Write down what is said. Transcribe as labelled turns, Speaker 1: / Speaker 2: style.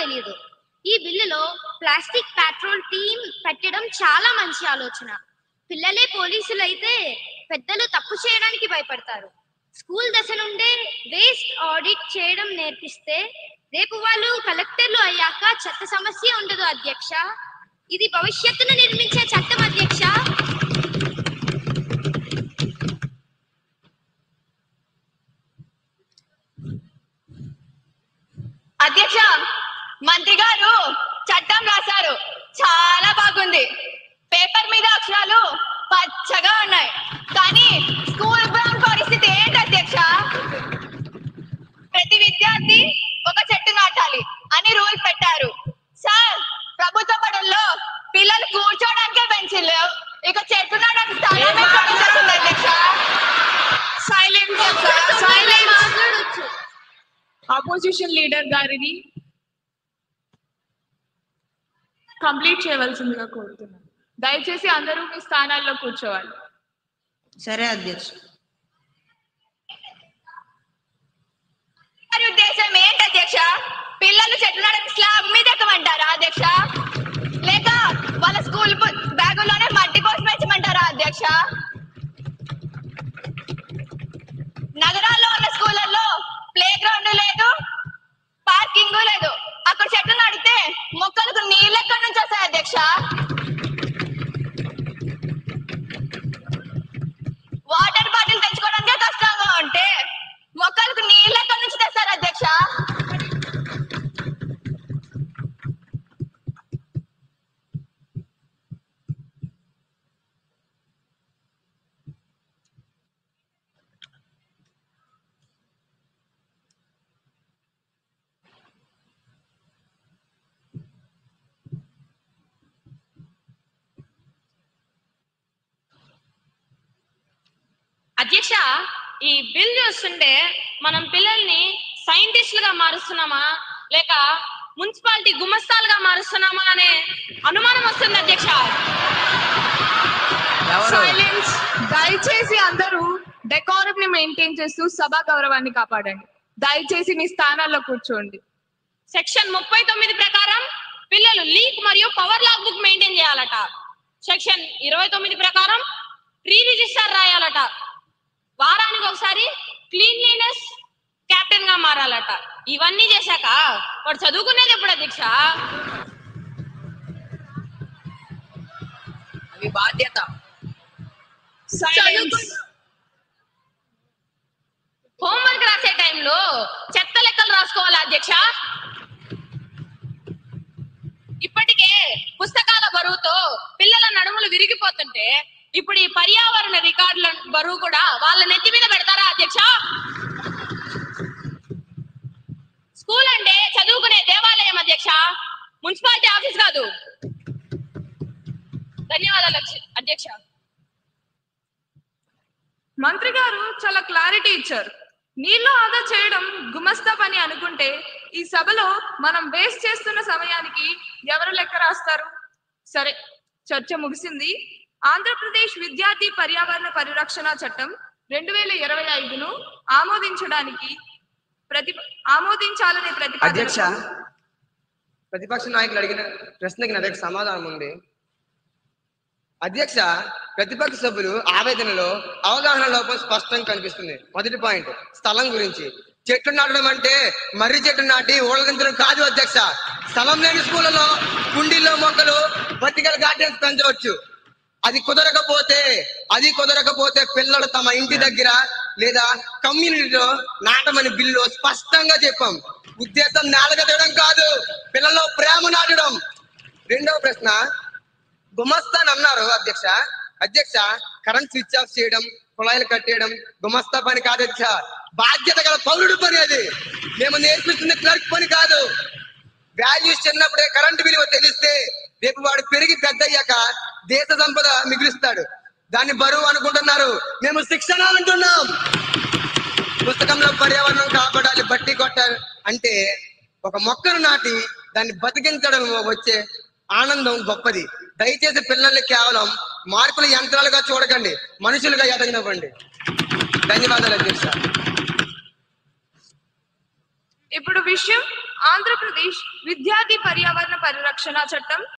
Speaker 1: తెలియదు. ఈ బిల్లులో ప్లాస్టిక్ పెట్రోల్ టీం పెట్టడం చాలా మంచి ఆలోచన. పిల్లలే పోలీసులు అయితే పెద్దలు తప్పు చేయడానికి భయపడతారు. స్కూల్ దశ నుండే వేస్ట్ ఆడిట్ చేయడం నేర్పిస్తే రేపు వాళ్ళు కలెక్టర్లు అయ్యాక చెత్త సమస్య ఉండదు అధ్యక్ష. ఇది భవిష్యత్తును నిర్మించే చట్టం అధ్యక్ష.
Speaker 2: అధ్యక్ష, మంత్రి గారు చట్టం రాశారు, చాలా బాగుంది. పేపర్ మీద అక్షరాలు పచ్చగా ఉన్నాయి, కానీ స్కూల్ గ్రౌండ్ పరిస్థితి ఏంటి అధ్యక్ష? ప్రతి విద్యార్థి ఒక చెట్టు నాటాలి అని రూల్ పెట్టారు. సార్, ప్రభుత్వ బడుల్లో పిల్లలు కూర్చోడానికే బెంచీలు, ఇక చెట్టు నాటడానికి స్థలం అధ్యక్ష.
Speaker 3: ఆపోజిషన్ లీడర్ గారిని కంప్లీట్ చేయవలసిందిగా కోరుతున్నాను. దయచేసి అందరూ మీ స్థానాల్లో కూర్చోవాలి.
Speaker 4: సరే అధ్యక్ష.
Speaker 2: ఉద్దేశం ఏంటి అధ్యక్ష? పిల్లలు చెట్లు నాటడానికి స్లాబ్ మీద ఎక్కమంటారా అధ్యక్ష? లేక వాళ్ళ స్కూల్ బ్యాగుల్లోనే మట్టి పోసి పెంచమంటారా అధ్యక్ష? నగరాల్లో ఉన్న స్కూళ్ళల్లో ప్లే గ్రౌండ్ లేదు, పార్కింగ్ లేదు. అక్కడ చెట్లు నాటితే మొక్కలకు నీళ్ళు ఎక్కడి నుంచి వస్తాయి అధ్యక్ష? వాటర్ బాటిల్ తెచ్చుకోవడానికే కష్టంగా ఉంటే మొక్కలకు నీళ్ళు ఎక్కడి నుంచి తెస్తారు అధ్యక్ష?
Speaker 5: అధ్యక్ష, ఈ బిల్ చూస్తుంటే మనం పిల్లల్ని సైంటిస్టులుగా మారుస్తున్నామా లేక మున్సిపాలిటీ గుమస్తాలుగా మారుస్తున్నామా అనే అనుమానం వస్తుంది అధ్యక్ష.
Speaker 3: సైలెన్స్. దయచేసి అందరూ డెకోరం ని మెయింటైన్ చేస్తూ సభా గౌరవాన్ని కాపాడండి. దయచేసి మీ స్థానాల్లో కూర్చోండి.
Speaker 5: సెక్షన్ 39 ప్రకారం పిల్లలు లీక్ మరియు పవర్ లాగ్ బుక్ మెయింటైన్ చేయాలట. సెక్షన్ 29 ప్రకారం ప్రీ రిజిస్టర్ రాయాలట. వారానికి ఒకసారి క్లీన్లీనెస్ కెప్టెన్ గా మారాలట. ఇవన్నీ చేశాక వాడు చదువుకునేది ఎప్పుడు అధ్యక్ష?
Speaker 4: అవి బాధ్యత.
Speaker 5: హోంవర్క్ రాసే టైంలో చెత్త లెక్కలు రాసుకోవాలా అధ్యక్ష? ఇప్పటికే పుస్తకాల బరువుతో పిల్లల నడుములు విరిగిపోతుంటే ఇప్పుడు ఈ పర్యావరణ రికార్డుల బరువు కూడా వాళ్ళ నెత్తి మీద పెడతారా అధ్యక్ష? స్కూల్ అంటే చదువుకునే దేవాలయం అధ్యక్ష, మున్సిపాలిటీ ఆఫీస్ కాదు. ధన్యవాదాలు అధ్యక్ష.
Speaker 3: మంత్రి గారు చాలా క్లారిటీ ఇచ్చారు. నీళ్లు ఆదా చేయడం గుమస్తా పని అనుకుంటే ఈ సభలో మనం వేస్ట్ చేస్తున్న సమయానికి ఎవరు లెక్క రాస్తారు? సరే, చర్చ ముగిసింది. ఆంధ్రప్రదేశ్ విద్యార్థి పర్యావరణ పరిరక్షణ చట్టం 2025ను ఆమోదించాలనే
Speaker 6: అధ్యక్ష, ప్రతిపక్ష నాయకులు అడిగిన ప్రశ్నకి నా దగ్గర సమాధానం ఉంది. అధ్యక్ష, ప్రతిపక్ష సభ్యులు ఆవేదనలో అవగాహన లోపం స్పష్టంగా కనిపిస్తుంది. మొదటి పాయింట్ స్థలం గురించి. చెట్లు నాటడం అంటే మర్రి చెట్టు నాటి ఊళ్ళదించడం కాదు అధ్యక్ష. స్థలం లేని స్కూళ్ళలో కుండీల్లో మొక్కలు వర్టికల్ గార్డెన్స్ పెంచవచ్చు. అది కుదరకపోతే పిల్లలు తమ ఇంటి దగ్గర లేదా కమ్యూనిటీలో నాటమని బిల్లు స్పష్టంగా చెప్పాం. ఉద్దేశం నేలగట్టడం కాదు, పిల్లల్లో ప్రేమ నాటడం. రెండవ ప్రశ్న, గుమస్తాన్ అన్నారు అధ్యక్ష. కరెంట్ స్విచ్ ఆఫ్ చేయడం, కుళాయిలు కట్టేయడం గుమస్తా పని కాదు అధ్యక్ష. బాధ్యత గల పౌరుడు పని అది. మేము నేర్పిస్తున్న క్లర్క్ పని కాదు. వాల్యూస్ చిన్నప్పుడే కరెంటు విలువ తెలిస్తే రేపు వాడు పెరిగి పెద్ద అయ్యాక దేశ సంపద మిగులుస్తాడు. దాన్ని బరువు అనుకుంటున్నారు, మేము శిక్షణ అంటున్నాం. పుస్తకంలో పర్యావరణం కాపాడాలి, బట్టి కొట్టాలి అంటే ఒక మొక్కను నాటి దాన్ని బతికించడం వచ్చే ఆనందం గొప్పది. దయచేసి పిల్లల్ని కేవలం మార్కుల యంత్రాలుగా చూడకండి, మనుషులుగా ఎదగనివ్వండి. ధన్యవాదాలు అధ్యక్ష.
Speaker 3: ఇప్పుడు విషయం ఆంధ్రప్రదేశ్ విద్యార్థి పర్యావరణ పరిరక్షణ చట్టం